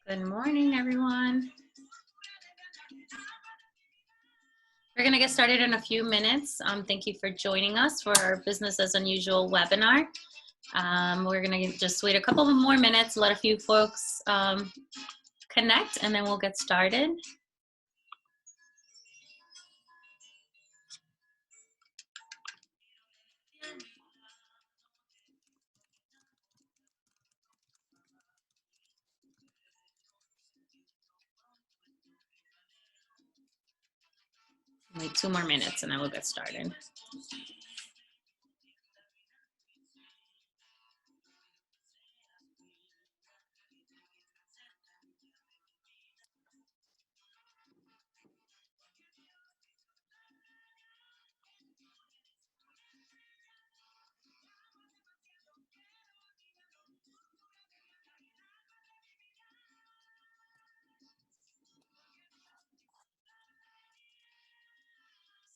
Good morning, everyone. We're going to get started in a few minutes. Thank you for joining us for our Business as Unusual webinar. We're going to just wait a couple of more minutes, let a few folks connect, and then we'll get started. Wait 2 more minutes and then we'll get started.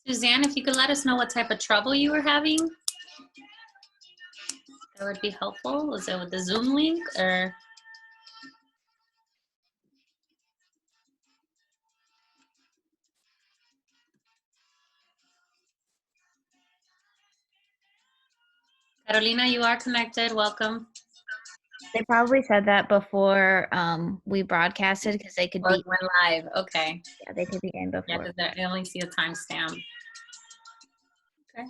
Suzanne, if you could let us know what type of trouble you were having, that would be helpful. Was it with the Zoom link or? Carolina, you are connected. Welcome. They probably said that before we broadcasted because they could be went live. Okay. Yeah, they could be in before. Yeah, because I only see a timestamp. Okay.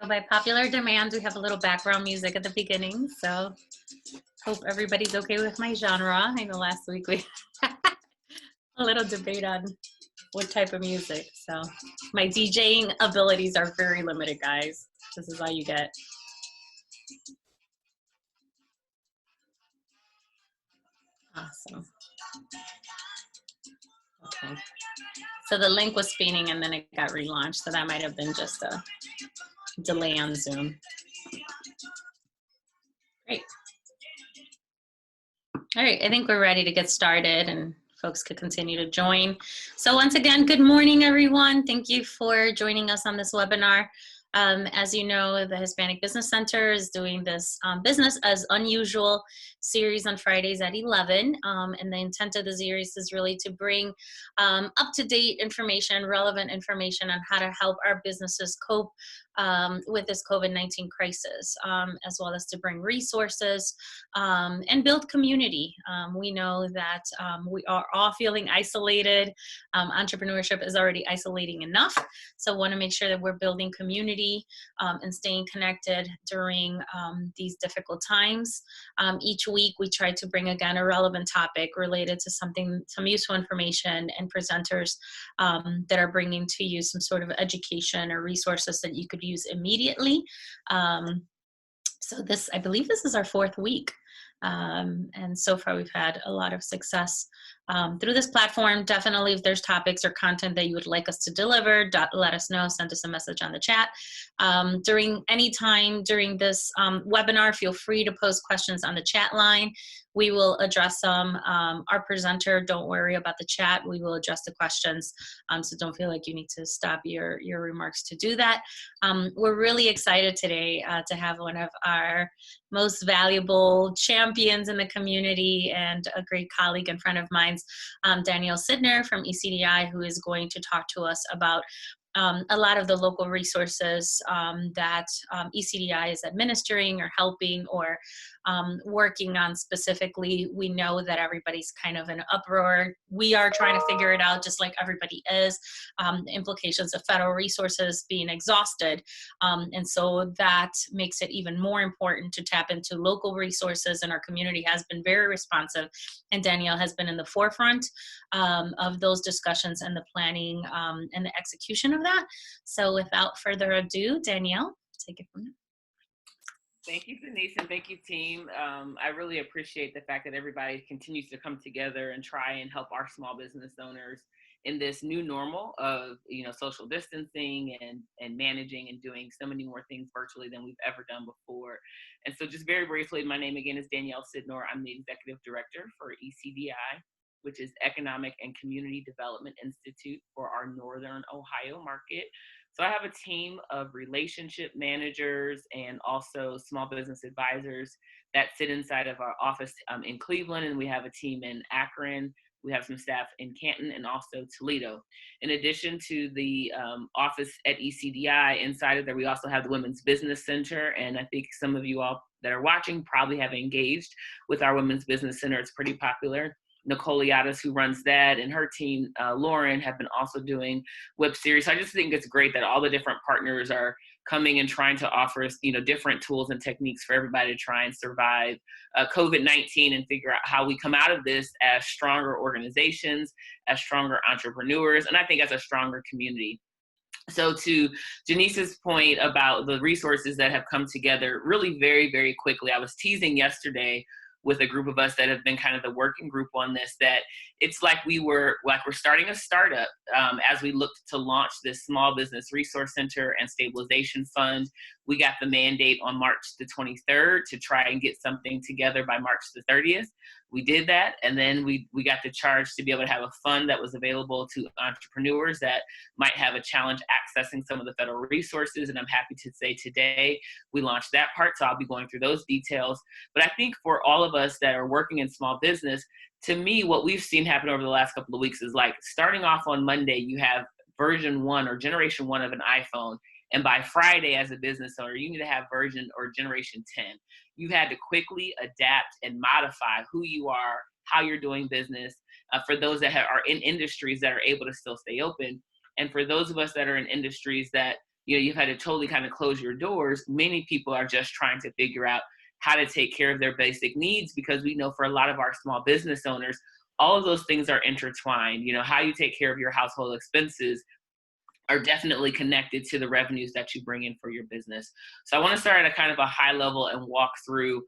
So by popular demand, we have a little background music at the beginning. So hope everybody's okay with my genre. I know last week we had a little debate on what type of music. So my DJing abilities are very limited, guys. This is all you get. Awesome. Okay. So the link was spinning and then it got relaunched. So that might have been just a delay on Zoom. Great. All right, I think we're ready to get started and folks could continue to join. So once again, good morning, everyone. Thank you for joining us on this webinar. As you know, the Hispanic Business Center is doing this Business as Unusual series on Fridays at 11. And the intent of the series is really to bring up-to-date information, relevant information on how to help our businesses cope with this COVID-19 crisis, as well as to bring resources and build community. We know that we are all feeling isolated. Entrepreneurship is already isolating enough. So want to make sure that we're building community and staying connected during these difficult times. Each week we try to bring again a relevant topic related to some useful information and presenters that are bringing to you some sort of education or resources that you could use immediately. So this, I believe this is our 4th week. And so far we've had a lot of success through this platform. Definitely if there's topics or content that you would like us to deliver, let us know, send us a message on the chat. During any time during this webinar, feel free to post questions on the chat line. We will address them. Our presenter, don't worry about the chat. We will address the questions. So don't feel like you need to stop your remarks to do that. We're really excited today to have one of our most valuable champions in the community and a great colleague and friend of mine, Danielle Sydnor from ECDI, who is going to talk to us about a lot of the local resources that ECDI is administering or helping or working on specifically. We know that everybody's kind of in uproar. We are trying to figure it out just like everybody is. The implications of federal resources being exhausted. And so that makes it even more important to tap into local resources, and our community has been very responsive. And Danielle has been in the forefront of those discussions and the planning and the execution of that. So without further ado, Danielle, take it from there. Thank you, Denise, and thank you, team. I really appreciate the fact that everybody continues to come together and try and help our small business owners in this new normal of social distancing and managing and doing so many more things virtually than we've ever done before. And so just very briefly, my name again is Danielle Sydnor. I'm the executive director for ECDI, which is Economic and Community Development Institute for our Northern Ohio market. So I have a team of relationship managers and also small business advisors that sit inside of our office in Cleveland, and we have a team in Akron. We have some staff in Canton and also Toledo. In addition to the office at ECDI, inside of there, we also have the Women's Business Center. And I think some of you all that are watching probably have engaged with our Women's Business Center. It's pretty popular. Nicole Liatis, who runs that, and her team, Lauren, have been also doing web series. So I just think it's great that all the different partners are coming and trying to offer us, different tools and techniques for everybody to try and survive COVID-19 and figure out how we come out of this as stronger organizations, as stronger entrepreneurs, and I think as a stronger community. So to Janice's point about the resources that have come together really very, very quickly, I was teasing yesterday with a group of us that have been kind of the working group on this, that it's like we're starting a startup as we looked to launch this small business resource center and stabilization fund. We got the mandate on March the 23rd to try and get something together by March the 30th. We did that, and then we got the charge to be able to have a fund that was available to entrepreneurs that might have a challenge accessing some of the federal resources, and I'm happy to say today we launched that part, so I'll be going through those details. But I think for all of us that are working in small business, to me, what we've seen happen over the last couple of weeks is like starting off on Monday, you have version 1 or generation 1 of an iPhone. And by Friday, as a business owner, you need to have version or generation 10. You've had to quickly adapt and modify who you are, how you're doing business, for those that are in industries that are able to still stay open. And for those of us that are in industries that, you've had to totally kind of close your doors, many people are just trying to figure out how to take care of their basic needs, because we know for a lot of our small business owners, all of those things are intertwined. How you take care of your household expenses are definitely connected to the revenues that you bring in for your business. So I want to start at a kind of a high level and walk through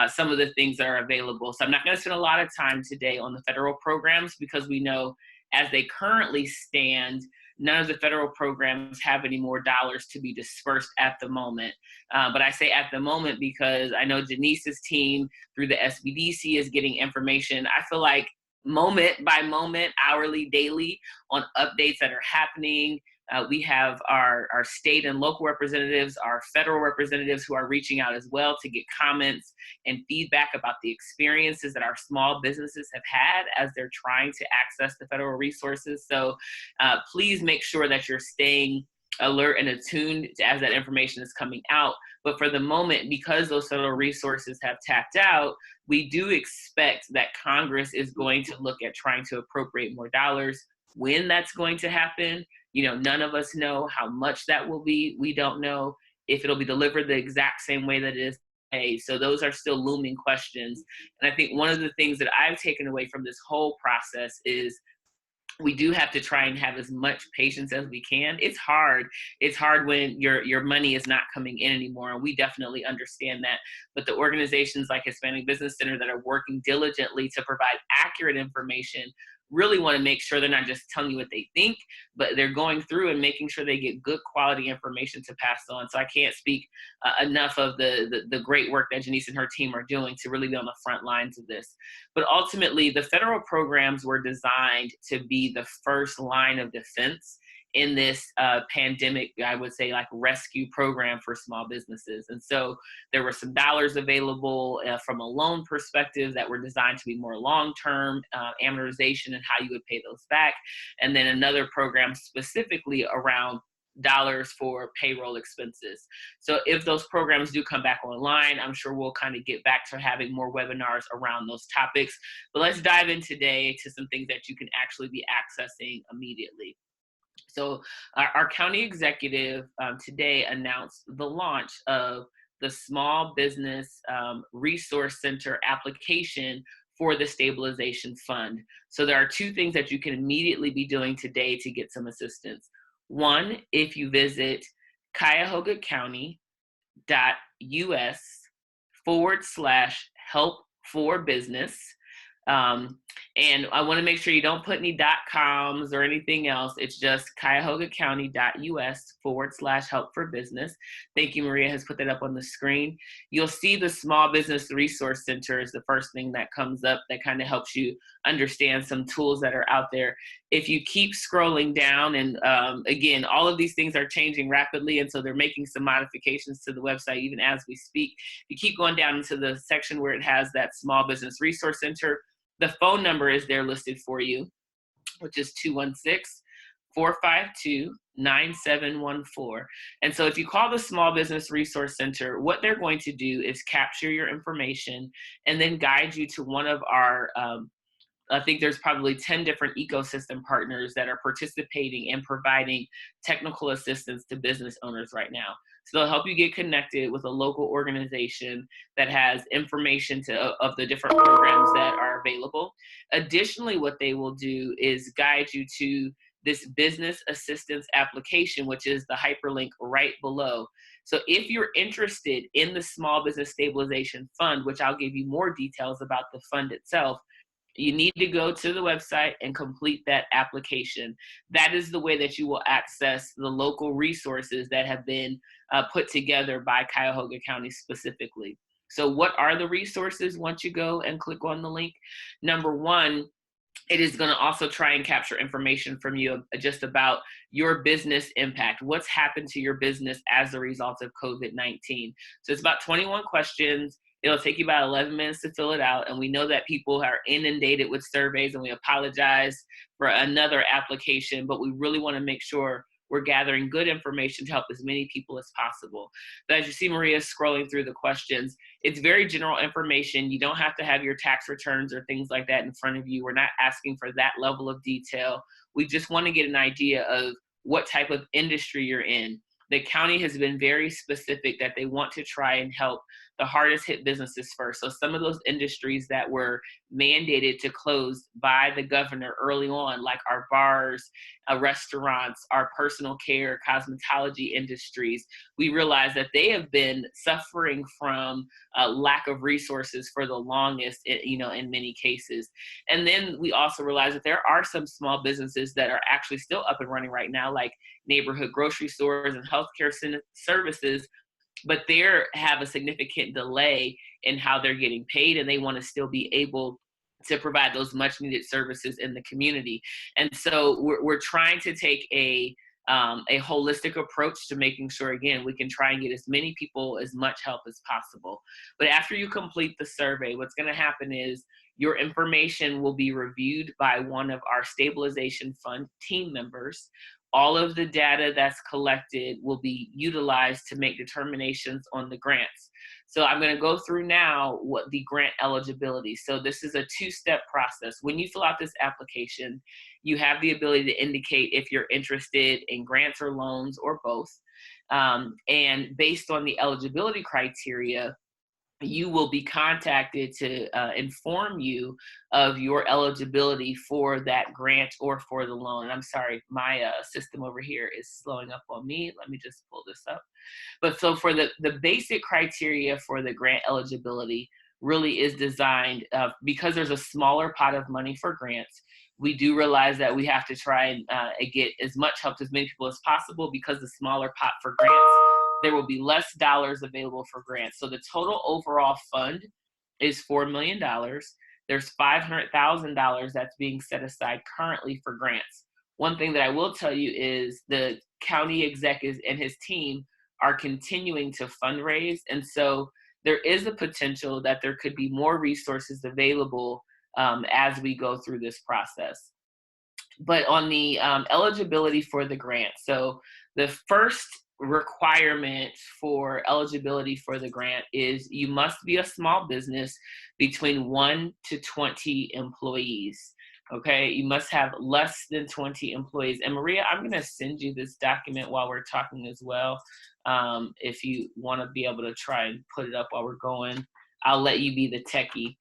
some of the things that are available. So I'm not going to spend a lot of time today on the federal programs, because we know as they currently stand, none of the federal programs have any more dollars to be dispersed at the moment. But I say at the moment because I know Janice's team through the SBDC is getting information. I feel like moment by moment, hourly, daily, on updates that are happening. We have our state and local representatives, our federal representatives who are reaching out as well to get comments and feedback about the experiences that our small businesses have had as they're trying to access the federal resources. So please make sure that you're staying alert and attuned as that information is coming out. But for the moment, because those federal resources have tapped out, we do expect that Congress is going to look at trying to appropriate more dollars. When that's going to happen, none of us know how much that will be. We don't know if it'll be delivered the exact same way that it is today. So those are still looming questions. And I think one of the things that I've taken away from this whole process is we do have to try and have as much patience as we can. It's hard. It's hard when your money is not coming in anymore, and we definitely understand that. But the organizations like Hispanic Business Center that are working diligently to provide accurate information really want to make sure they're not just telling you what they think, but they're going through and making sure they get good quality information to pass on. So I can't speak enough of the great work that Janice and her team are doing to really be on the front lines of this. But ultimately, the federal programs were designed to be the first line of defense in this pandemic, I would say, like rescue program for small businesses. And so there were some dollars available from a loan perspective that were designed to be more long-term amortization and how you would pay those back. And then another program specifically around dollars for payroll expenses. So if those programs do come back online, I'm sure we'll kind of get back to having more webinars around those topics. But let's dive in today to some things that you can actually be accessing immediately. So our county executive today announced the launch of the Small Business Resource Center application for the stabilization fund. So there are two things that you can immediately be doing today to get some assistance. One, if you visit cuyahogacounty.us/help for business, And I want to make sure you don't put any .coms or anything else. It's just cuyahogacounty.us/help for business. Thank you, Maria has put that up on the screen. You'll see the Small Business Resource Center is the first thing that comes up that kind of helps you understand some tools that are out there. If you keep scrolling down, and again, all of these things are changing rapidly, and so they're making some modifications to the website even as we speak. You keep going down into the section where it has that Small Business Resource Center. The phone number is there listed for you, which is 216-452-9714. And so if you call the Small Business Resource Center, what they're going to do is capture your information and then guide you to one of our I think there's probably 10 different ecosystem partners that are participating and providing technical assistance to business owners right now. So they'll help you get connected with a local organization that has information of the different programs that are available. Additionally, what they will do is guide you to this business assistance application, which is the hyperlink right below. So if you're interested in the Small Business Stabilization Fund, which I'll give you more details about the fund itself, you need to go to the website and complete that application. That is the way that you will access the local resources that have been put together by Cuyahoga County specifically. So what are the resources once you go and click on the link? Number one, it is going to also try and capture information from you just about your business impact. What's happened to your business as a result of COVID-19? So it's about 21 questions. It'll take you about 11 minutes to fill it out. And we know that people are inundated with surveys, and we apologize for another application, but we really want to make sure we're gathering good information to help as many people as possible. But as you see Maria scrolling through the questions, it's very general information. You don't have to have your tax returns or things like that in front of you. We're not asking for that level of detail. We just want to get an idea of what type of industry you're in. The county has been very specific that they want to try and help the hardest hit businesses first. So some of those industries that were mandated to close by the governor early on, like our bars, restaurants, our personal care, cosmetology industries, we realize that they have been suffering from lack of resources for the longest, in many cases. And then we also realize that there are some small businesses that are actually still up and running right now, like neighborhood grocery stores and healthcare services, but they have a significant delay in how they're getting paid, and they want to still be able to provide those much needed services in the community. And so we're trying to take a holistic approach to making sure, again, we can try and get as many people as much help as possible. But after you complete the survey, what's going to happen is your information will be reviewed by one of our stabilization fund team members. All of the data that's collected will be utilized to make determinations on the grants. So I'm going to go through now what the grant eligibility. So this is a two-step process. When you fill out this application, you have the ability to indicate if you're interested in grants or loans or both. And based on the eligibility criteria, you will be contacted to inform you of your eligibility for that grant or for the loan. And I'm sorry, my system over here is slowing up on me. Let me just pull this up. But so for the basic criteria for the grant eligibility really is designed because there's a smaller pot of money for grants. We do realize that we have to try and get as much help to as many people as possible, because the smaller pot for grants, there will be less dollars available for grants. So the total overall fund is $4 million. There's $500,000 that's being set aside currently for grants. One thing that I will tell you is the county executives and his team are continuing to fundraise. And so there is a potential that there could be more resources available as we go through this process. But on the eligibility for the grant, so the first requirement for eligibility for the grant is you must be a small business between 1 to 20 employees. Okay, you must have less than 20 employees. And Maria, I'm going to send you this document while we're talking as well. If you want to be able to try and put it up while we're going, I'll let you be the techie.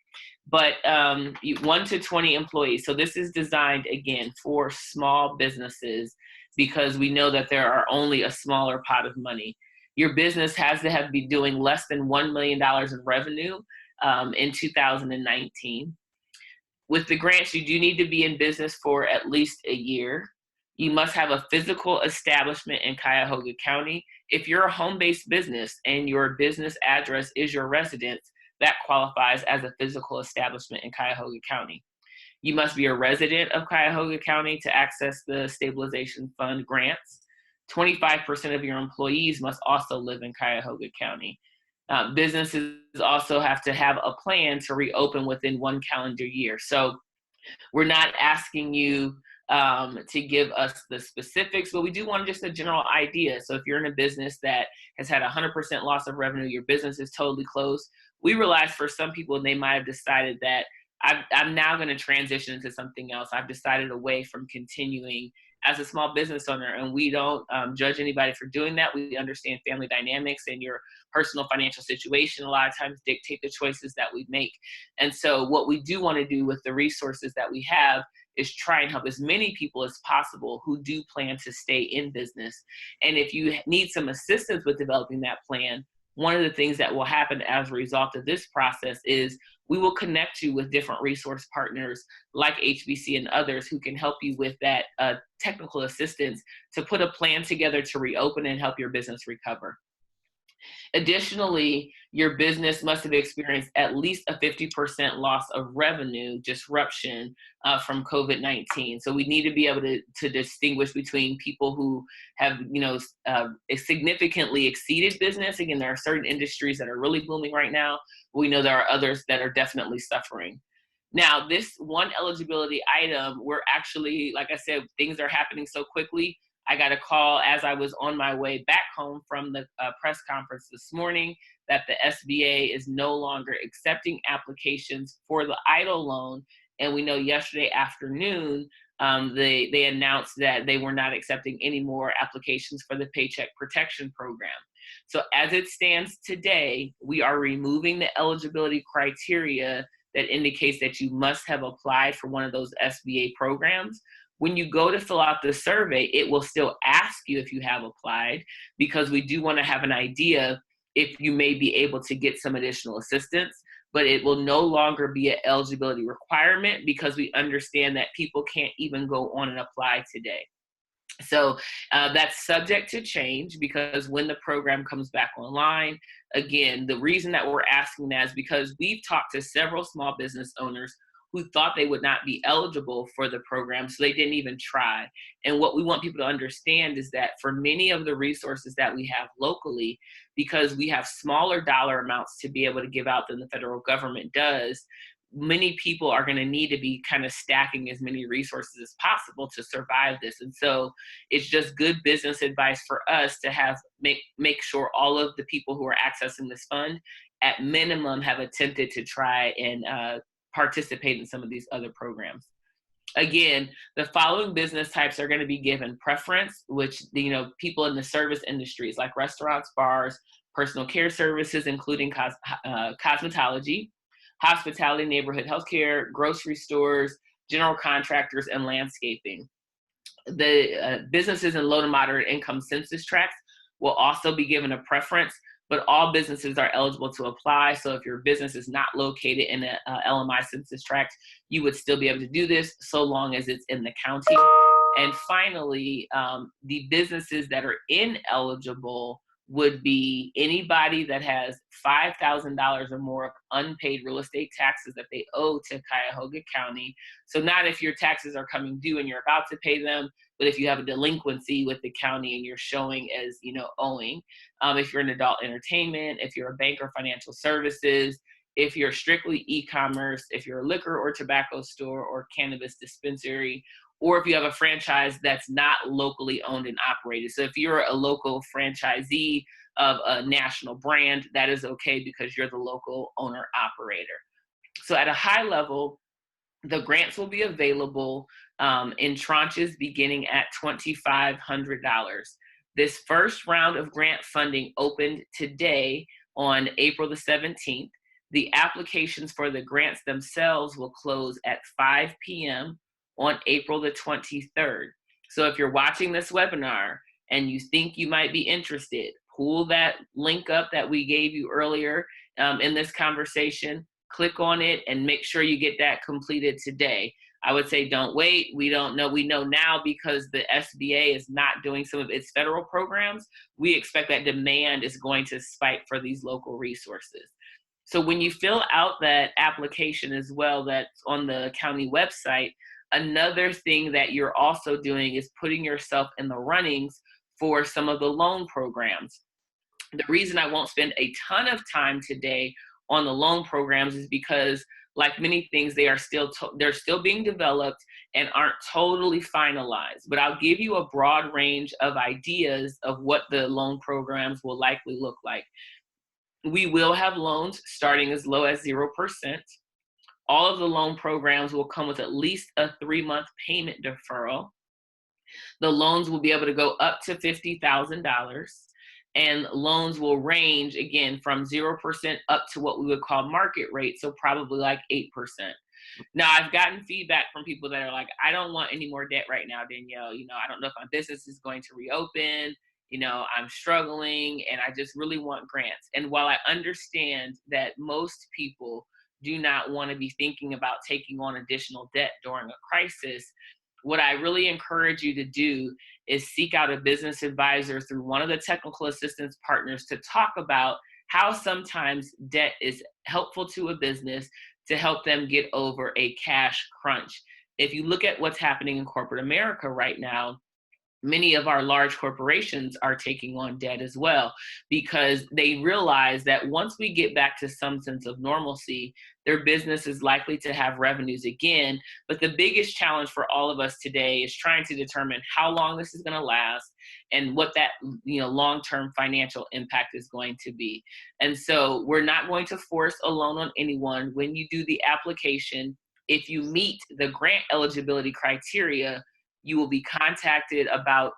But 1 to 20 employees. So this is designed, again, for small businesses, because we know that there are only a smaller pot of money. Your business has to be doing less than $1 million in revenue in 2019. With the grants, you do need to be in business for at least a year. You must have a physical establishment in Cuyahoga County. If you're a home-based business and your business address is your residence, that qualifies as a physical establishment in Cuyahoga County. You must be a resident of Cuyahoga County to access the Stabilization Fund grants. 25% of your employees must also live in Cuyahoga County. Businesses also have to have a plan to reopen within 1 calendar year. So we're not asking you to give us the specifics, but we do want just a general idea. So if you're in a business that has had 100% loss of revenue, your business is totally closed. We realize for some people, they might have decided that I'm now going to transition into something else. I've decided away from continuing as a small business owner, and we don't judge anybody for doing that. We understand family dynamics and your personal financial situation a lot of times dictate the choices that we make. And so what we do want to do with the resources that we have is try and help as many people as possible who do plan to stay in business. And if you need some assistance with developing that plan, one of the things that will happen as a result of this process is we will connect you with different resource partners like HBC and others who can help you with that technical assistance to put a plan together to reopen and help your business recover. Additionally, your business must have experienced at least a 50% loss of revenue disruption from COVID-19. So we need to be able to distinguish between people who have, significantly exceeded business. Again, there are certain industries that are really booming right now. We know there are others that are definitely suffering. Now, this one eligibility item, we're actually, like I said, things are happening so quickly. I got a call as I was on my way back home from the press conference this morning that the SBA is no longer accepting applications for the EIDL loan. And we know yesterday afternoon, they announced that they were not accepting any more applications for the Paycheck Protection Program. So as it stands today, we are removing the eligibility criteria that indicates that you must have applied for one of those SBA programs. When you go to fill out the survey, it will still ask you if you have applied, because we do want to have an idea if you may be able to get some additional assistance, but it will no longer be an eligibility requirement because we understand that people can't even go on and apply today. So that's subject to change because when the program comes back online, again, the reason that we're asking that is because we've talked to several small business owners who thought they would not be eligible for the program, so they didn't even try. And what we want people to understand is that for many of the resources that we have locally, because we have smaller dollar amounts to be able to give out than the federal government does, many people are going to need to be kind of stacking as many resources as possible to survive this. And so it's just good business advice for us to have make sure all of the people who are accessing this fund at minimum have attempted to try and participate in some of these other programs. Again, the following business types are going to be given preference, which, people in the service industries like restaurants, bars, personal care services, including cosmetology, hospitality, neighborhood healthcare, grocery stores, general contractors, and landscaping. The businesses in low to moderate income census tracts will also be given a preference, but all businesses are eligible to apply. So if your business is not located in a LMI census tract, you would still be able to do this so long as it's in the county. And finally, the businesses that are ineligible would be anybody that has $5,000 or more of unpaid real estate taxes that they owe to Cuyahoga County. So not if your taxes are coming due and you're about to pay them, but if you have a delinquency with the county and you're showing as, owing. If you're in adult entertainment, if you're a bank or financial services, if you're strictly e-commerce, if you're a liquor or tobacco store or cannabis dispensary, or if you have a franchise that's not locally owned and operated. So if you're a local franchisee of a national brand, that is okay because you're the local owner operator. So at a high level, the grants will be available in tranches beginning at $2,500. This first round of grant funding opened today on April the 17th. The applications for the grants themselves will close at 5 p.m. on April the 23rd. So if you're watching this webinar and you think you might be interested, pull that link up that we gave you earlier in this conversation, click on it and make sure you get that completed today. I would say don't wait. We don't know. We know now because the SBA is not doing some of its federal programs. We expect that demand is going to spike for these local resources. So when you fill out that application as well, that's on the county website, another thing that you're also doing is putting yourself in the runnings for some of the loan programs. The reason I won't spend a ton of time today on the loan programs is because, like many things, they're still being developed and aren't totally finalized. But I'll give you a broad range of ideas of what the loan programs will likely look like. We will have loans starting as low as 0%. All of the loan programs will come with at least a 3-month payment deferral. The loans will be able to go up to $50,000. And loans will range, again, from 0% up to what we would call market rate, so probably like 8%. Now, I've gotten feedback from people that are like, I don't want any more debt right now, Danielle. I don't know if my business is going to reopen. I'm struggling and I just really want grants. And while I understand that most people do not want to be thinking about taking on additional debt during a crisis, what I really encourage you to do is seek out a business advisor through one of the technical assistance partners to talk about how sometimes debt is helpful to a business to help them get over a cash crunch. If you look at what's happening in corporate America right now, many of our large corporations are taking on debt as well, because they realize that once we get back to some sense of normalcy, their business is likely to have revenues again. But the biggest challenge for all of us today is trying to determine how long this is going to last and what that long-term financial impact is going to be. And so we're not going to force a loan on anyone. When you do the application, if you meet the grant eligibility criteria, you will be contacted about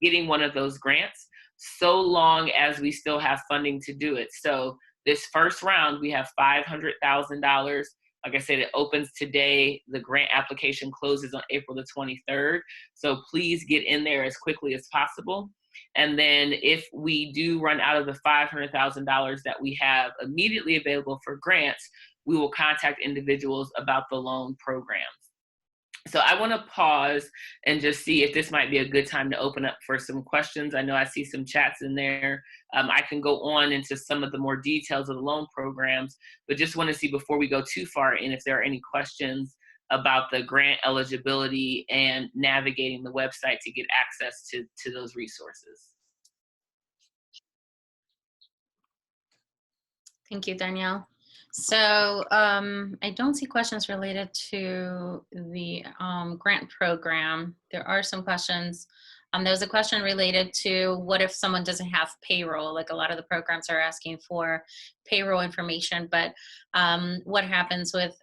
getting one of those grants, so long as we still have funding to do it. So this first round, we have $500,000. Like I said, it opens today. The grant application closes on April the 23rd. So please get in there as quickly as possible. And then if we do run out of the $500,000 that we have immediately available for grants, we will contact individuals about the loan programs. So I want to pause and just see if this might be a good time to open up for some questions. I know I see some chats in there. I can go on into some of the more details of the loan programs, but just want to see before we go too far in if there are any questions about the grant eligibility and navigating the website to get access to those resources. Thank you, Danielle. So I don't see questions related to the grant program. There are some questions. There's a question related to what if someone doesn't have payroll, like a lot of the programs are asking for payroll information, but what happens with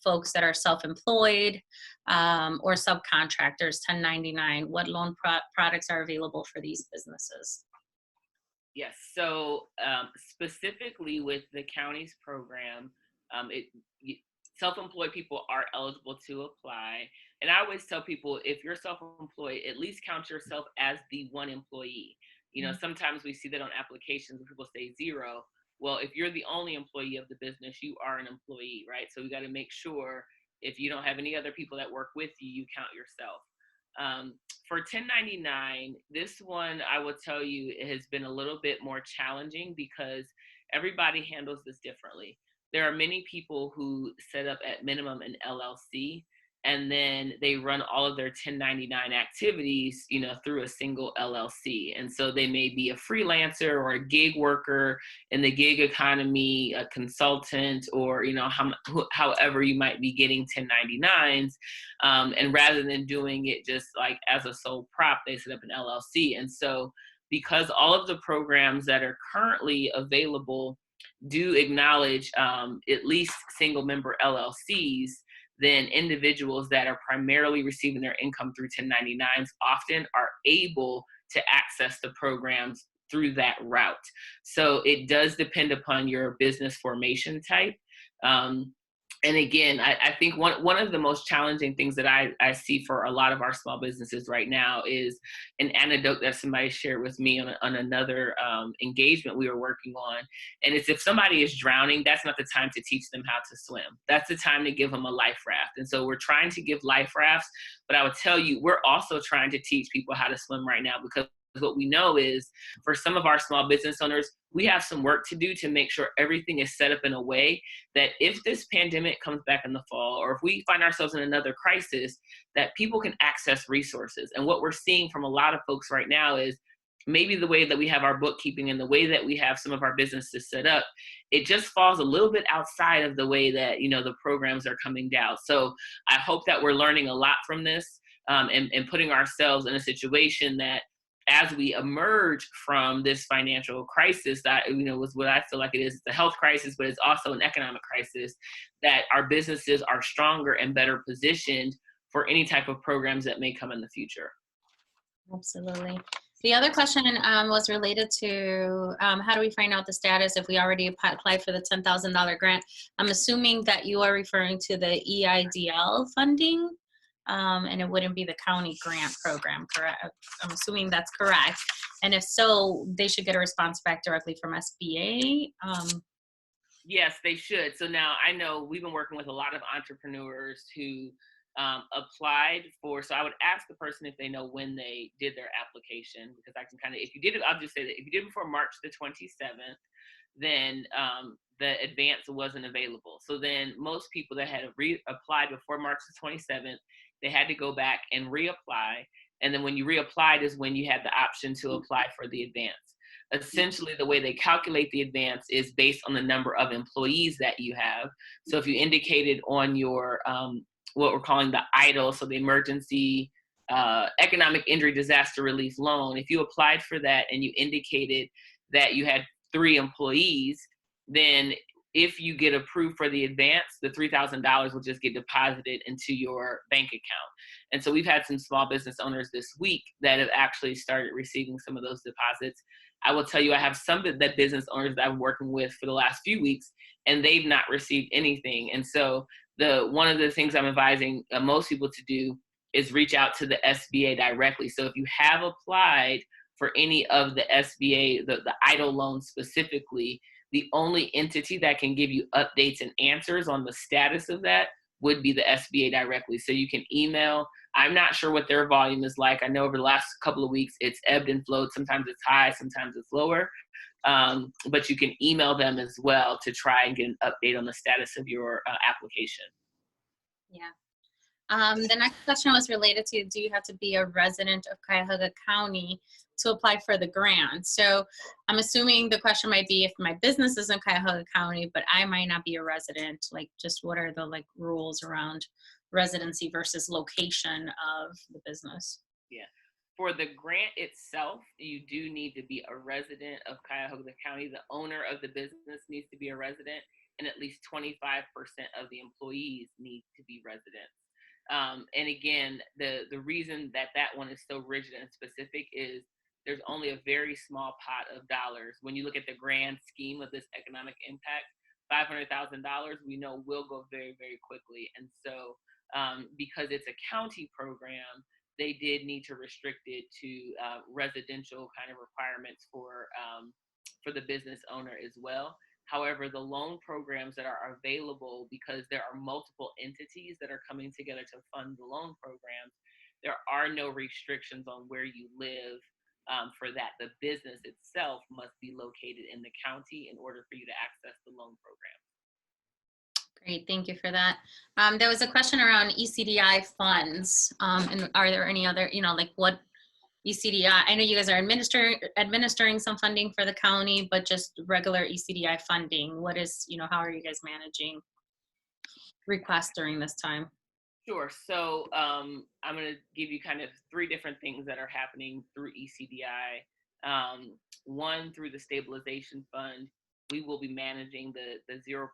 folks that are self-employed or subcontractors, 1099? What loan products are available for these businesses? Yes, so specifically with the county's program, self-employed people are eligible to apply. And I always tell people, if you're self-employed, at least count yourself as the one employee. Sometimes we see that on applications when people say 0. Well, if you're the only employee of the business, you are an employee, right? So we got to make sure if you don't have any other people that work with you, you count yourself. For 1099, this one, I will tell you, it has been a little bit more challenging because everybody handles this differently. There are many people who set up at minimum an LLC, and then they run all of their 1099 activities, through a single LLC. And so they may be a freelancer or a gig worker in the gig economy, a consultant, or, however you might be getting 1099s. And rather than doing it just like as a sole prop, they set up an LLC. And so because all of the programs that are currently available do acknowledge at least single member LLCs, then individuals that are primarily receiving their income through 1099s often are able to access the programs through that route. So it does depend upon your business formation type. And again, I think one of the most challenging things that I see for a lot of our small businesses right now is an anecdote that somebody shared with me on another engagement we were working on. And it's, if somebody is drowning, that's not the time to teach them how to swim. That's the time to give them a life raft. And so we're trying to give life rafts, but I would tell you, we're also trying to teach people how to swim right now, because what we know is, for some of our small business owners, we have some work to do to make sure everything is set up in a way that if this pandemic comes back in the fall, or if we find ourselves in another crisis, that people can access resources. And what we're seeing from a lot of folks right now is, maybe the way that we have our bookkeeping and the way that we have some of our businesses set up, it just falls a little bit outside of the way that, the programs are coming down. So I hope that we're learning a lot from this, and putting ourselves in a situation that, as we emerge from this financial crisis that, was what I feel like it is, it's a health crisis, but it's also an economic crisis, that our businesses are stronger and better positioned for any type of programs that may come in the future. Absolutely. The other question was related to how do we find out the status if we already applied for the $10,000 grant? I'm assuming that you are referring to the EIDL funding, and it wouldn't be the county grant program, correct? I'm assuming that's correct. And if so, they should get a response back directly from SBA. Yes, they should. So now I know we've been working with a lot of entrepreneurs who applied for, so I would ask the person if they know when they did their application, because I can kind of, if you did it, I'll just say that if you did it before March the 27th, then the advance wasn't available. So then most people that had applied before March the 27th, they had to go back and reapply. And then when you reapplied is when you had the option to apply for the advance. Essentially, the way they calculate the advance is based on the number of employees that you have. So if you indicated on your what we're calling the EIDL, so the Emergency Economic Injury Disaster Relief Loan, if you applied for that and you indicated that you had 3 employees, then if you get approved for the advance, the $3,000 will just get deposited into your bank account. And so we've had some small business owners this week that have actually started receiving some of those deposits. I will tell you, I have some that business owners that I'm working with for the last few weeks, and they've not received anything. And so one of the things I'm advising most people to do is reach out to the SBA directly. So if you have applied for any of the SBA, the EIDL loan specifically, the only entity that can give you updates and answers on the status of that would be the SBA directly. So you can email. I'm not sure what their volume is like. I know over the last couple of weeks, it's ebbed and flowed. Sometimes it's high, sometimes it's lower. But you can email them as well to try and get an update on the status of your application. Yeah. The next question was related to, do you have to be a resident of Cuyahoga County to apply for the grant? So I'm assuming the question might be, if my business is in Cuyahoga County, but I might not be a resident, like, just what are the rules around residency versus location of the business? Yeah. For the grant itself, you do need to be a resident of Cuyahoga County. The owner of the business needs to be a resident, and at least 25% of the employees need to be residents. And again, the reason that one is so rigid and specific is there's only a very small pot of dollars. When you look at the grand scheme of this economic impact, $500,000 we know will go very, very quickly. And so because it's a county program, they did need to restrict it to residential kind of requirements for the business owner as well. However, the loan programs that are available, because there are multiple entities that are coming together to fund the loan programs, there are no restrictions on where you live for that. The business itself must be located in the county in order for you to access the loan program. Great, thank you for that. There was a question around ECDI funds, and are there any other, what ECDI, I know you guys are administering some funding for the county, but just regular ECDI funding, what is, how are you guys managing requests during this time? Sure. So I'm going to give you kind of 3 different things that are happening through ECDI. One, through the stabilization fund, we will be managing the 0%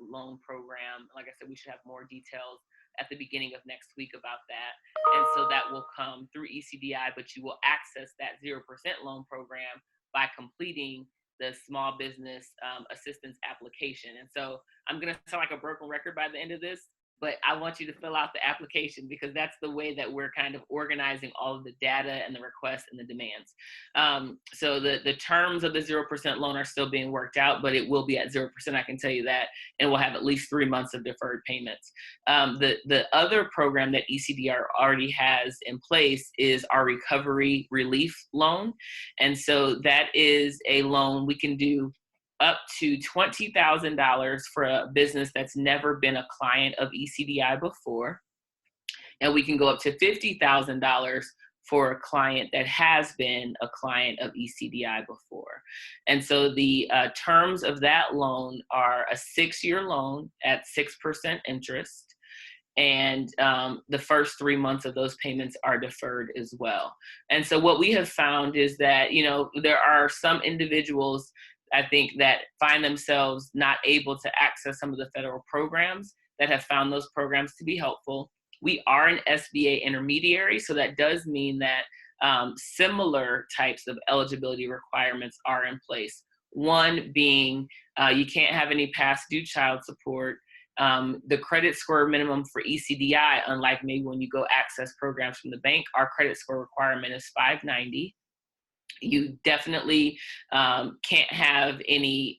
loan program. Like I said, we should have more details at the beginning of next week about that. And so that will come through ECDI, but you will access that 0% loan program by completing the small business assistance application. And so I'm going to sound like a broken record by the end of this, but I want you to fill out the application because that's the way that we're kind of organizing all of the data and the requests and the demands. So the terms of the 0% loan are still being worked out, but it will be at 0%, I can tell you that, and we'll have at least 3 months of deferred payments. The other program that ECDI already has in place is our recovery relief loan. And so that is a loan we can do up to $20,000 for a business that's never been a client of ECDI before. And we can go up to $50,000 for a client that has been a client of ECDI before. And so the terms of that loan are a 6-year loan at 6% interest. And the first 3 months of those payments are deferred as well. And so what we have found is that, there are some individuals, I think, that find themselves not able to access some of the federal programs that have found those programs to be helpful. We are an SBA intermediary, so that does mean that similar types of eligibility requirements are in place. One being you can't have any past due child support. The credit score minimum for ECDI, unlike maybe when you go access programs from the bank, our credit score requirement is 590. You definitely can't have any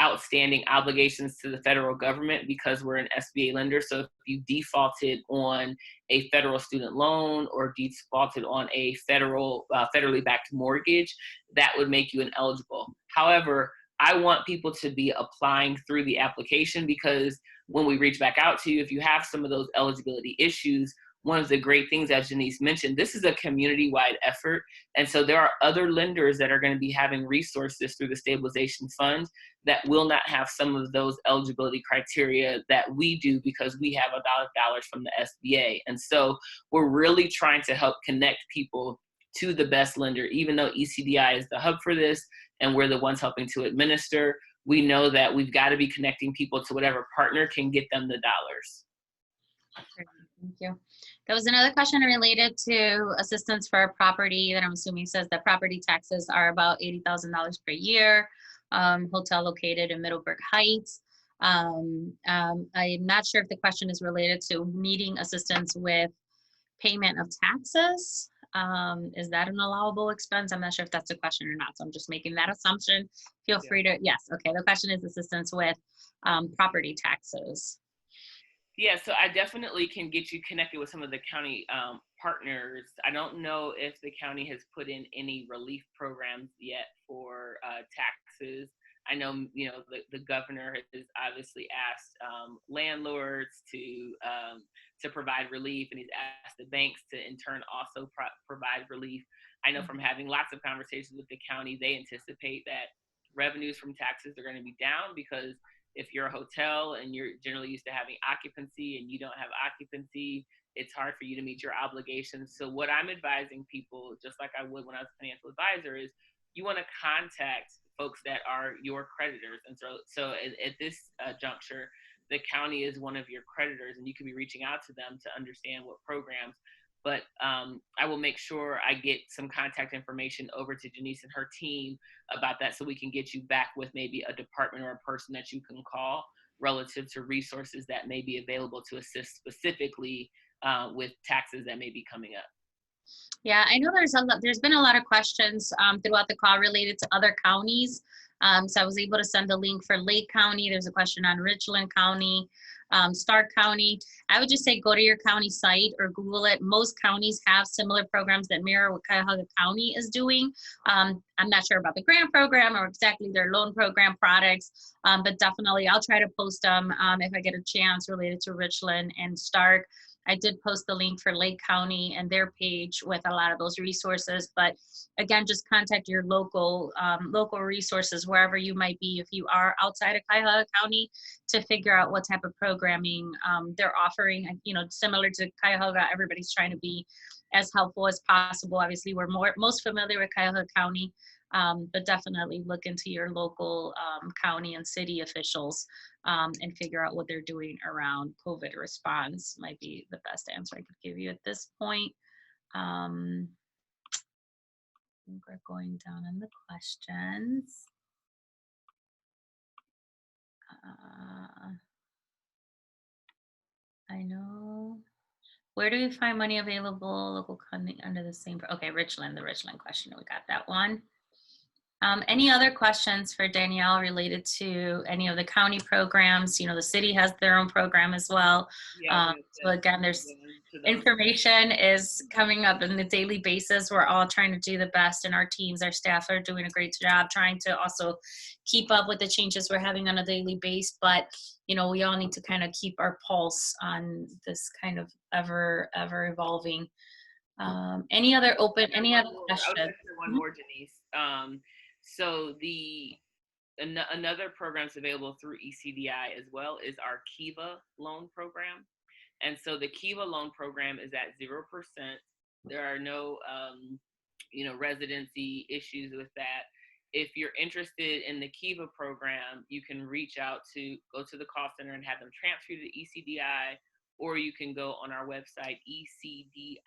outstanding obligations to the federal government because we're an SBA lender. So if you defaulted on a federal student loan or defaulted on a federally backed mortgage, that would make you ineligible. However, I want people to be applying through the application because when we reach back out to you, if you have some of those eligibility issues, one of the great things, as Janice mentioned, this is a community-wide effort. And so there are other lenders that are going to be having resources through the stabilization fund that will not have some of those eligibility criteria that we do because we have dollars from the SBA. And so we're really trying to help connect people to the best lender. Even though ECDI is the hub for this and we're the ones helping to administer, we know that we've got to be connecting people to whatever partner can get them the dollars. Thank you. There was another question related to assistance for a property that I'm assuming says that property taxes are about $80,000 per year, hotel located in Middleburg Heights. I'm not sure if the question is related to needing assistance with payment of taxes. Is that an allowable expense? I'm not sure if that's a question or not, so I'm just making that assumption. Feel free to, yes, okay, the question is assistance with property taxes. Yeah, so I definitely can get you connected with some of the county partners. I don't know if the county has put in any relief programs yet for taxes. I know, the governor has obviously asked landlords to provide relief, and he's asked the banks to in turn also provide relief. I know from having lots of conversations with the county, they anticipate that revenues from taxes are going to be down because if you're a hotel and you're generally used to having occupancy and you don't have occupancy, it's hard for you to meet your obligations. So what I'm advising people, just like I would when I was a financial advisor, is you want to contact folks that are your creditors. And so at this juncture, the county is one of your creditors, and you can be reaching out to them to understand what programs. But I will make sure I get some contact information over to Janice and her team about that so we can get you back with maybe a department or a person that you can call relative to resources that may be available to assist specifically with taxes that may be coming up. Yeah, I know there's been a lot of questions throughout the call related to other counties. So I was able to send a link for Lake County. There's a question on Richland County, Stark County. I would just say go to your county site or Google it. Most counties have similar programs that mirror what Cuyahoga County is doing. I'm not sure about the grant program or exactly their loan program products, but definitely I'll try to post them if I get a chance related to Richland and Stark. I did post the link for Lake County and their page with a lot of those resources. But again, just contact your local resources wherever you might be if you are outside of Cuyahoga County to figure out what type of programming they're offering. Similar to Cuyahoga, everybody's trying to be as helpful as possible. Obviously, we're most familiar with Cuyahoga County, but definitely look into your local county and city officials and figure out what they're doing around COVID response might be the best answer I could give you at this point. I think we're going down in the questions. I know. Where do we find money available, local funding under the same, okay, Richland, the Richland question, we got that one. Any other questions for Danielle related to any of the county programs? You know, the city has their own program as well. Yeah, So again, there's information is coming up on a daily basis. We're all trying to do the best, and our teams, our staff are doing a great job trying to also keep up with the changes we're having on a daily basis. But, you know, we all need to kind of keep our pulse on this kind of ever evolving. Any other questions? I would just say one more, Denise. So another programs available through ECDI as well is our Kiva loan program. And so the Kiva loan program is at 0%. There are no, residency issues with that. If you're interested in the Kiva program, you can go to the call center and have them transfer you to ECDI, or you can go on our website, ecdi.org.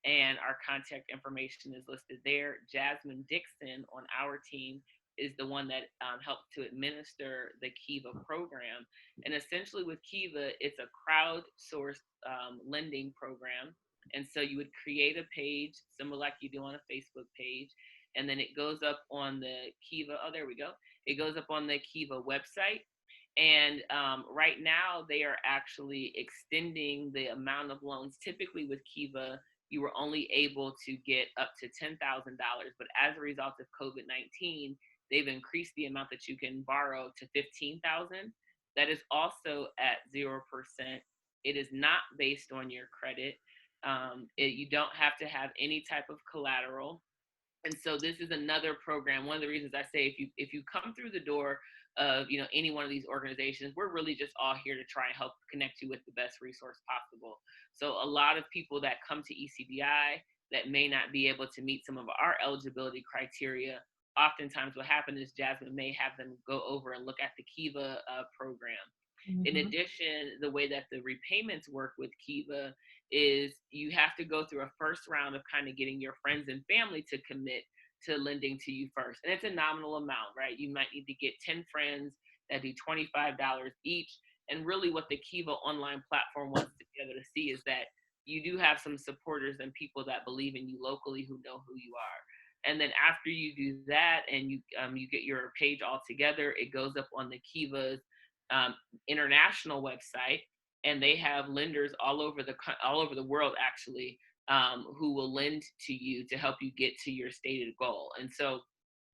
And our contact information is listed there. Jasmine Dixon on our team is the one that helps to administer the Kiva program. And essentially with Kiva, it's a crowdsourced lending program. And so you would create a page, similar like you do on a Facebook page, and then it goes up on the Kiva, oh, there we go. It goes up on the Kiva website. And right now they are actually extending the amount of loans. Typically with Kiva, you were only able to get up to $10,000, but as a result of COVID-19, they've increased the amount that you can borrow to $15,000. That is also at 0%. It is not based on your credit. You don't have to have any type of collateral. And so this is another program. One of the reasons I say if you come through the door of any one of these organizations, we're really just all here to try and help connect you with the best resource possible. So a lot of people that come to ECDI that may not be able to meet some of our eligibility criteria, oftentimes what happens is Jasmine may have them go over and look at the Kiva program. Mm-hmm. In addition, the way that the repayments work with Kiva is you have to go through a first round of kind of getting your friends and family to commit to lending to you first. And it's a nominal amount, right? You might need to get 10 friends that do $25 each. And really what the Kiva online platform wants to be able to see is that you do have some supporters and people that believe in you locally who know who you are. And then after you do that and you get your page all together, it goes up on the Kiva's international website, and they have lenders all over the world actually, who will lend to you to help you get to your stated goal. And so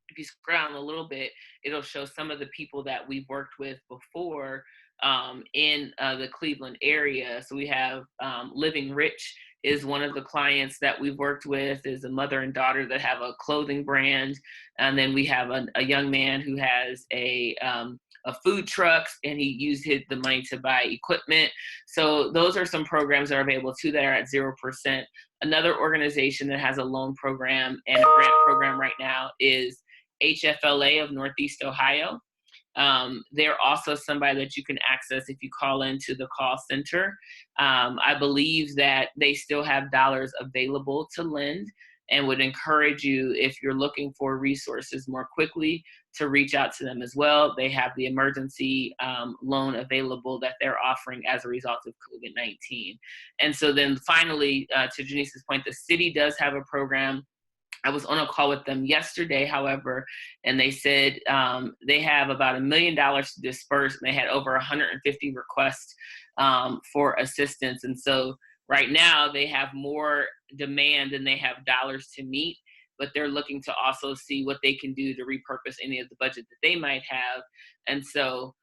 if you scroll down a little bit, it'll show some of the people that we've worked with before in the Cleveland area. So we have Living Rich is one of the clients that we've worked with, is a mother and daughter that have a clothing brand. And then we have a young man who has a food truck, and he used the money to buy equipment. So those are some programs that are available too that are at 0%. Another organization that has a loan program and a grant program right now is HFLA of Northeast Ohio. They're also somebody that you can access if you call into the call center. I believe that they still have dollars available to lend, and would encourage you, if you're looking for resources more quickly, to reach out to them as well. They have the emergency loan available that they're offering as a result of COVID-19. And so then finally, to Janice's point, the city does have a program. I was on a call with them yesterday, however, and they said they have about $1 million to disperse, and they had over 150 requests for assistance. And so right now they have more demand than they have dollars to meet, but they're looking to also see what they can do to repurpose any of the budget that they might have. And so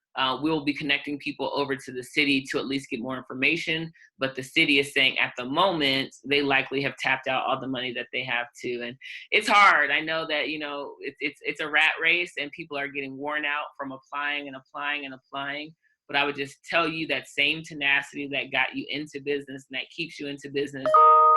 we'll be connecting people over to the city to at least get more information. But the city is saying at the moment, they likely have tapped out all the money that they have to. And it's hard. I know that, it's a rat race and people are getting worn out from applying and applying and applying. But I would just tell you that same tenacity that got you into business and that keeps you into business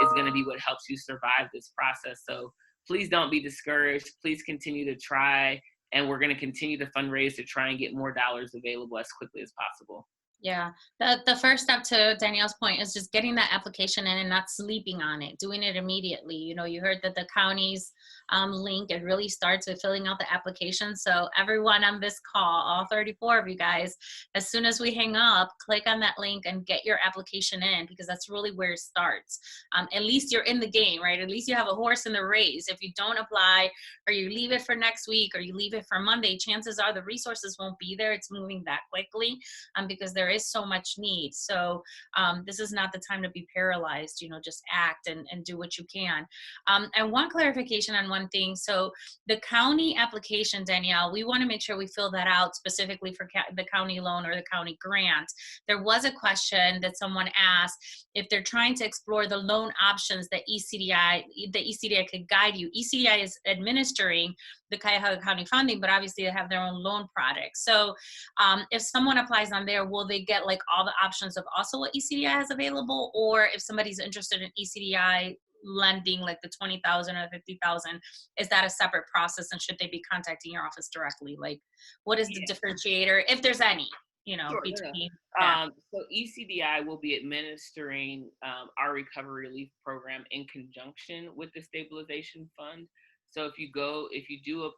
is going to be what helps you survive this process. So please don't be discouraged. Please continue to try. And we're going to continue to fundraise to try and get more dollars available as quickly as possible. Yeah, the first step, to Danielle's point, is just getting that application in and not sleeping on it, doing it immediately. You heard that the counties link. It really starts with filling out the application. So everyone on this call, all 34 of you guys, as soon as we hang up, click on that link and get your application in, because that's really where it starts. At least you're in the game, right? At least you have a horse in the race. If you don't apply, or you leave it for next week, or you leave it for Monday, chances are the resources won't be there. It's moving that quickly because there is so much need. So this is not the time to be paralyzed, just act and do what you can. And one clarification on one thing. So the county application, Danielle, we want to make sure we fill that out specifically for the county loan or the county grant. There was a question that someone asked, if they're trying to explore the loan options that ECDI could guide you. ECDI is administering the Cuyahoga County funding, but obviously they have their own loan product. So if someone applies on there, will they get like all the options of also what ECDI has available? Or if somebody's interested in ECDI lending, like the 20,000 or 50,000, is that a separate process? And should they be contacting your office directly? Like, what is the differentiator, if there's any, Sure, between? So ECDI will be administering our recovery relief program in conjunction with the stabilization fund. So if you do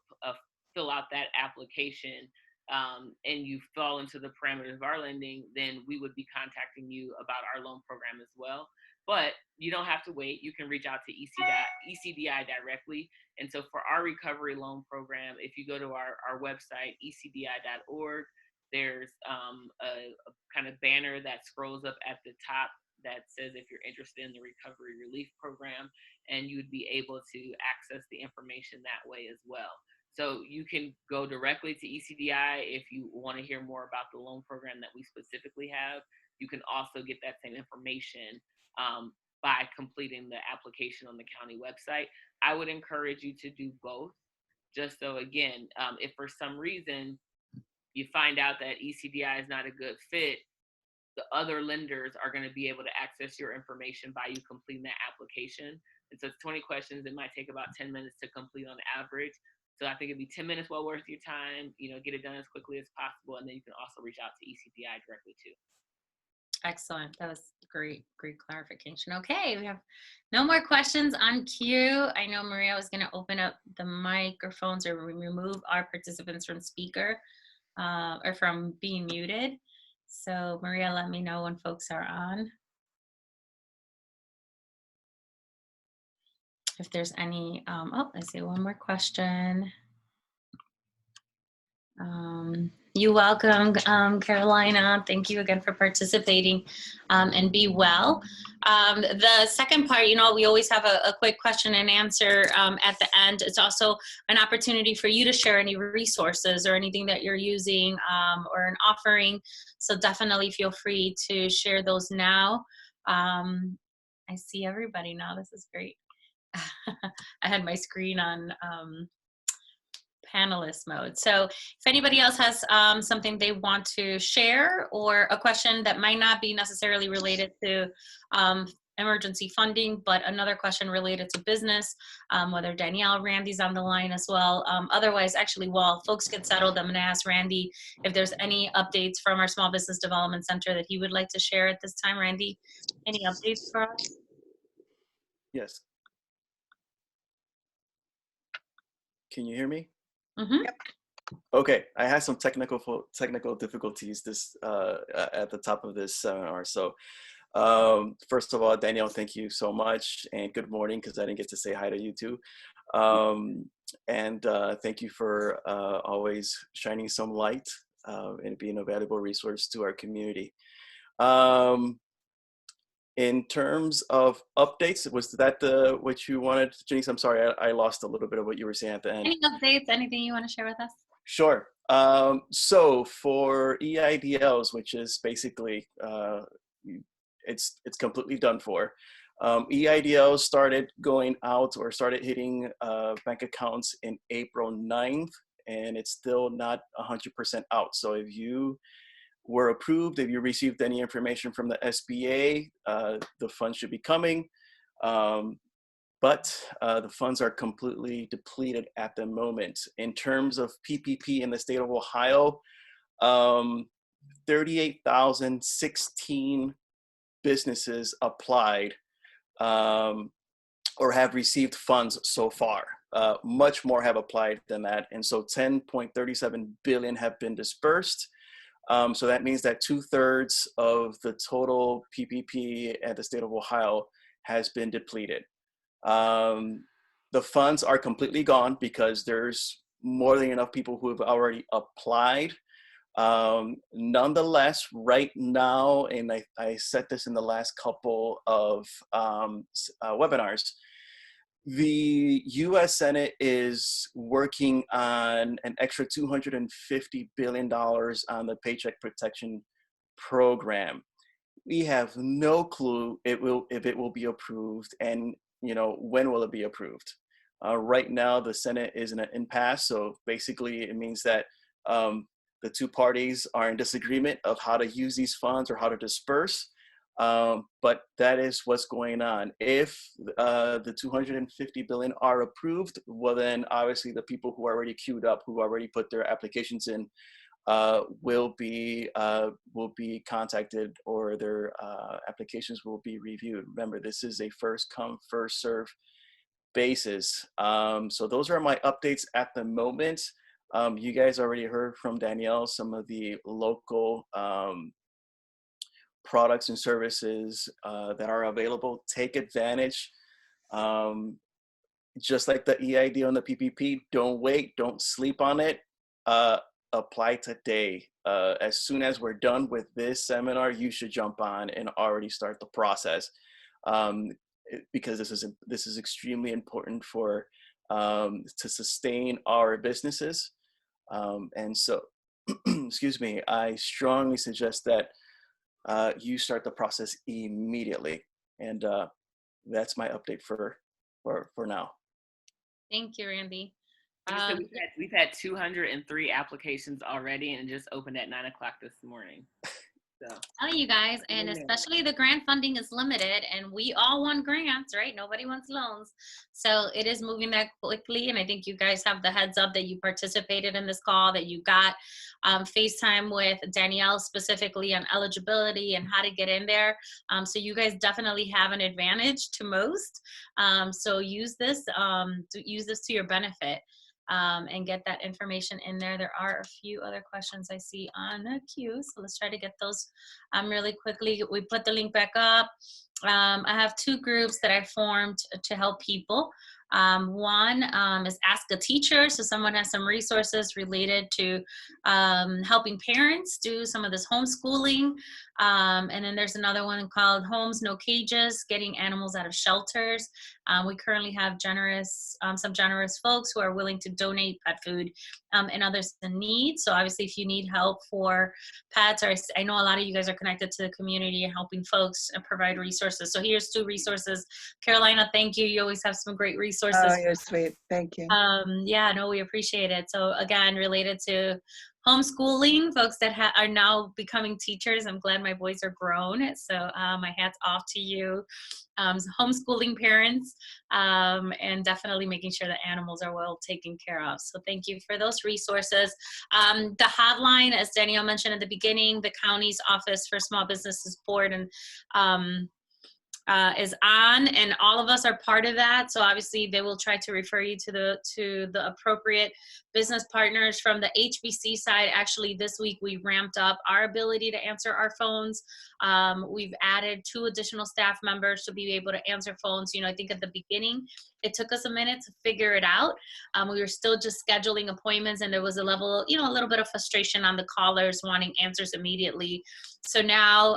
fill out that application and you fall into the parameters of our lending, then we would be contacting you about our loan program as well. But you don't have to wait. You can reach out to ECDI directly. And so for our recovery loan program, if you go to our website, ecdi.org, there's a kind of banner that scrolls up at the top that says if you're interested in the recovery relief program, and you would be able to access the information that way as well. So you can go directly to ECDI if you want to hear more about the loan program that we specifically have. You can also get that same information by completing the application on the county website. I would encourage you to do both, just so, again, if for some reason you find out that ECDI is not a good fit, the other lenders are going to be able to access your information by you completing that application. And so it's 20 questions. It might take about 10 minutes to complete on average. So I think it'd be 10 minutes well worth your time, get it done as quickly as possible. And then you can also reach out to ECDI directly too. Excellent. That was great clarification. Okay, we have no more questions on queue. I know Maria was going to open up the microphones or remove our participants from speaker or from being muted. So Maria, let me know when folks are on. If there's any, I see one more question. You're welcome, Carolina. Thank you again for participating, and be well. The second part, we always have a quick question and answer at the end. It's also an opportunity for you to share any resources or anything that you're using or an offering. So definitely feel free to share those now. I see everybody now. This is great. I had my screen on panelist mode. So if anybody else has something they want to share or a question that might not be necessarily related to emergency funding, but another question related to business, whether Danielle, Randy's on the line as well. Otherwise, actually, while folks get settled, I'm going to ask Randy if there's any updates from our Small Business Development Center that he would like to share at this time. Randy, any updates for us? Yes. Can you hear me? Mm-hmm. Yep. Okay, I had some technical difficulties at the top of this seminar. So first of all, Danielle, thank you so much, and good morning, because I didn't get to say hi to you too. And thank you for always shining some light and being a valuable resource to our community. In terms of updates, was that what you wanted, Janice? I'm sorry, I lost a little bit of what you were saying at the end. Any updates, anything you want to share with us? Sure. So for EIDLs, which is basically, it's completely done for. EIDLs started going out or started hitting bank accounts in April 9th, and it's still not 100% out. So if you were approved, if you received any information from the SBA, the funds should be coming. But the funds are completely depleted at the moment. In terms of PPP in the state of Ohio, 38,016 businesses applied or have received funds so far. much more have applied than that. And so 10.37 billion have been dispersed. So that means that 2/3 of the total PPP at the state of Ohio has been depleted. The funds are completely gone because there's more than enough people who have already applied. Nonetheless, right now, and I said this in the last couple of webinars, the U.S. Senate is working on an extra $250 billion on the Paycheck Protection Program. We have no clue if it will be approved, and when will it be approved. Right now, the Senate is in an impasse, so basically it means that the two parties are in disagreement of how to use these funds or how to disperse. But that is what's going on. If the 250 billion are approved, well then obviously the people who are already queued up, who already put their applications in, will be contacted, or their applications will be reviewed. Remember, this is a first come, first serve basis. So those are my updates at the moment. You guys already heard from Danielle some of the local products and services that are available. Take advantage. Just like the EID on the PPP, don't wait, don't sleep on it. Apply today. As soon as we're done with this seminar, you should jump on and already start the process, because this is extremely important for to sustain our businesses. And so, excuse me, I strongly suggest that you start the process immediately. And that's my update for now. Thank you, Randy. So we've had 203 applications already, and it just opened at 9 o'clock this morning. So. Tell you guys, and especially the grant funding is limited, and we all want grants, right? Nobody wants loans. So it is moving that quickly, and I think you guys have the heads up that you participated in this call, that you got FaceTime with Danielle specifically on eligibility and how to get in there. So you guys definitely have an advantage to most. So use this to your benefit. And get that information in there. There are a few other questions I see on the queue, so let's try to get those really quickly. We put the link back up. I have two groups that I formed to help people. One is Ask a Teacher, so someone has some resources related to helping parents do some of this homeschooling. And then there's another one called Homes No Cages, Getting Animals Out of Shelters. We currently have some generous folks who are willing to donate pet food and others in need. So obviously if you need help for pets, or I know a lot of you guys are connected to the community and helping folks provide resources. So here's two resources. Carolina, thank you. You always have some great resources. Oh, you're sweet. Thank you. Yeah, no, we appreciate it. So again, related to homeschooling, folks that are now becoming teachers. I'm glad my boys are grown. So my hat's off to you, homeschooling parents, and definitely making sure that animals are well taken care of. So thank you for those resources. The hotline, as Danielle mentioned at the beginning, the county's Office for Small Businesses Board and is on, and all of us are part of that. So obviously they will try to refer you to the appropriate business partners. From the HBC side, actually this week we ramped up our ability to answer our phones. We've added 2 additional staff members to be able to answer phones. I think at the beginning it took us a minute to figure it out. We were still just scheduling appointments, and there was a level, a little bit of frustration on the callers wanting answers immediately. So now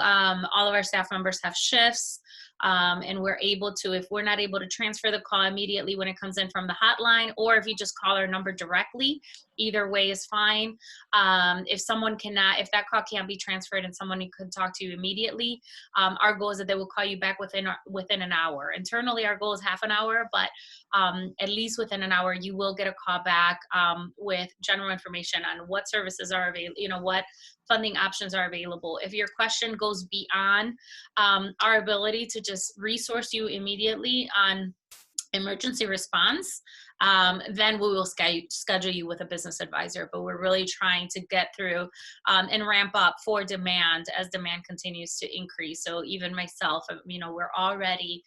all of our staff members have shifts. And we're able to, if we're not able to transfer the call immediately when it comes in from the hotline, or if you just call our number directly, either way is fine. If that call can't be transferred and someone could talk to you immediately, our goal is that they will call you back within an hour. Internally, our goal is half an hour, but at least within an hour, you will get a call back with general information on what services are available, what funding options are available. If your question goes beyond our ability to just resource you immediately on emergency response, then we will schedule you with a business advisor. But we're really trying to get through and ramp up for demand as demand continues to increase. So even myself, we're already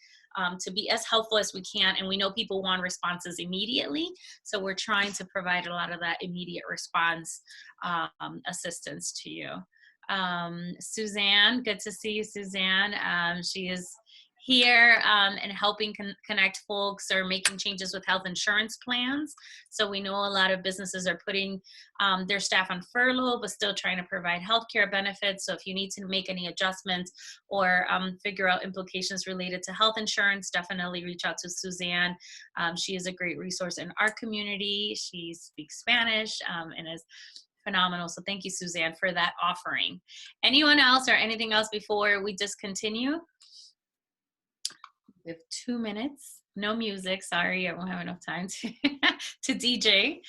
to be as helpful as we can. And we know people want responses immediately. So we're trying to provide a lot of that immediate response assistance to you. Suzanne, good to see you, Suzanne. She is here and helping connect folks or making changes with health insurance plans. So we know a lot of businesses are putting their staff on furlough, but still trying to provide healthcare benefits. So if you need to make any adjustments or figure out implications related to health insurance, definitely reach out to Suzanne. She is a great resource in our community. She speaks Spanish and is phenomenal. So thank you, Suzanne, for that offering. Anyone else or anything else before we discontinue? We have 2 minutes, no music. Sorry, I won't have enough time to, to DJ.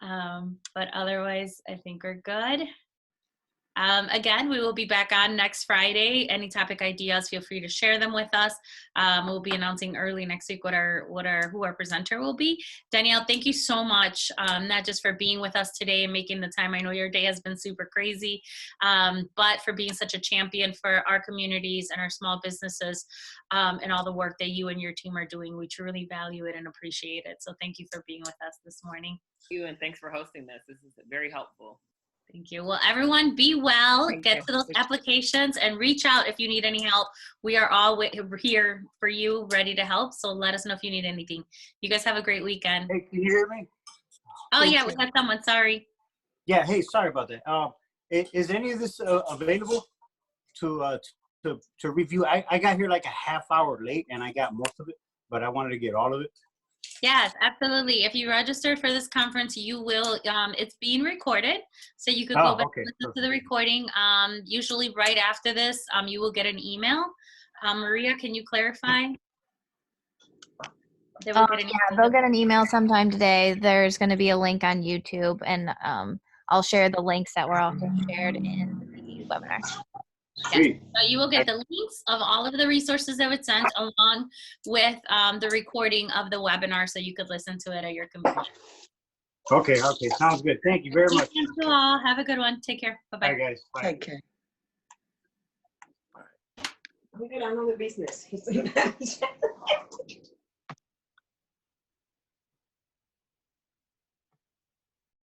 But otherwise, I think we're good. Again, we will be back on next Friday. Any topic ideas, feel free to share them with us. We'll be announcing early next week who our presenter will be. Danielle, thank you so much, not just for being with us today and making the time. I know your day has been super crazy, but for being such a champion for our communities and our small businesses and all the work that you and your team are doing. We truly value it and appreciate it. So thank you for being with us this morning. Thank you, and thanks for hosting this. This is very helpful. Thank you. Well, everyone be well, get to those applications and reach out if you need any help. We are all here for you, ready to help. So let us know if you need anything. You guys have a great weekend. Hey, can you hear me? Oh yeah, we got someone, sorry. Yeah, hey, sorry about that. Is any of this available to review? I got here like a half hour late and I got most of it, but I wanted to get all of it. Yes, absolutely. If you registered for this conference, you will, it's being recorded. So you could go back and listen to the recording. Usually right after this, you will get an email. Maria, can you clarify? Yeah, they'll get an email sometime today. There's going to be a link on YouTube, and I'll share the links that were also shared in the webinar. Yes. So you will get the links of all of the resources that were sent along with the recording of the webinar so you could listen to it at your computer. Okay, sounds good. Thank you very much. Thank you all. Have a good one. Take care. Bye-bye. Bye, guys. Bye. Take care. We get on the business.